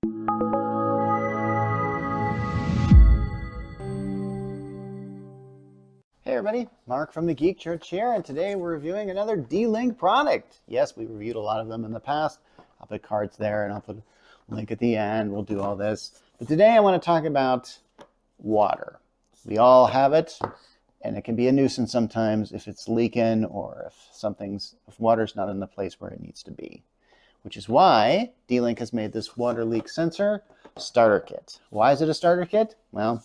Hey everybody, Mark from the Geek Church here, and today we're reviewing another D-Link product. Yes, we reviewed a lot of them in the past. I'll put cards there and I'll put a link at the end. We'll do all this. But today I want to talk about water. We all have it, and it can be a nuisance sometimes if it's leaking or if water's not in the place where it needs to be. Which is why D-Link has made this water leak sensor starter kit. Why is it a starter kit? Well,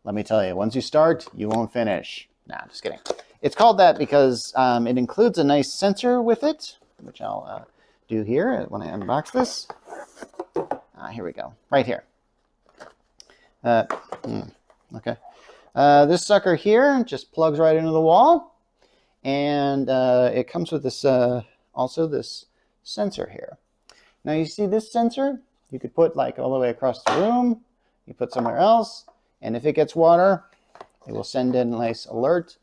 let me tell you, once you start, you won't finish. Nah, just kidding. It's called that because it includes a nice sensor with it, which I'll do here when I unbox this. Here we go, right here. Okay. This sucker here just plugs right into the wall, and it comes with this also this sensor here. Now you see this sensor, you could put like all the way across the room, you put somewhere else, and if it gets water, it will send in a nice alert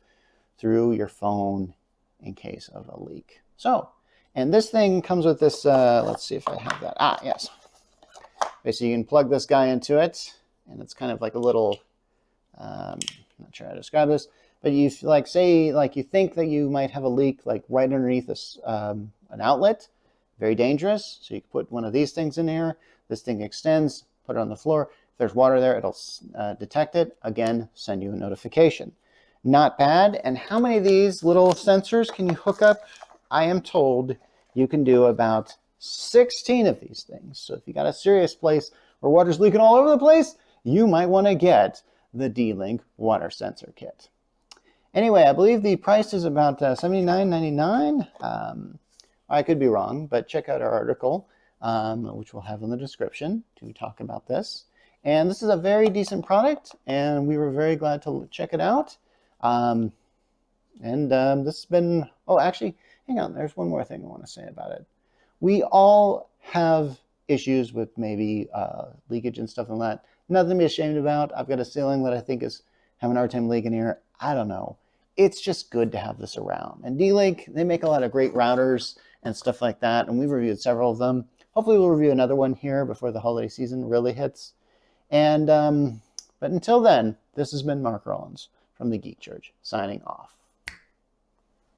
through your phone in case of a leak. So, and this thing comes with this, let's see if I have that. Yes. Basically, you can plug this guy into it, and it's kind of like a little, I'm not sure how to describe this, but you like say, like you think that you might have a leak like right underneath this, an outlet, very dangerous. So you can put one of these things in here. This thing extends, put it on the floor. If there's water there, it'll detect it. Again, send you a notification. Not bad. And how many of these little sensors can you hook up? I am told you can do about 16 of these things. So if you got a serious place where water's leaking all over the place, you might want to get the D-Link water sensor kit. Anyway, I believe the price is about $79.99. I could be wrong, but check out our article, which we'll have in the description to talk about this. And this is a very decent product, and we were very glad to check it out. This has been, oh, actually, hang on, there's one more thing I want to say about it. We all have issues with maybe leakage and stuff like that. Nothing to be ashamed about. I've got a ceiling that I think is having a hard time leaking here. I don't know. It's just good to have this around. And D-Link, they make a lot of great routers and stuff like that, and we've reviewed several of them. Hopefully we'll review another one here before the holiday season really hits. And but until then, this has been Mark Rollins from the Geek Church, signing off.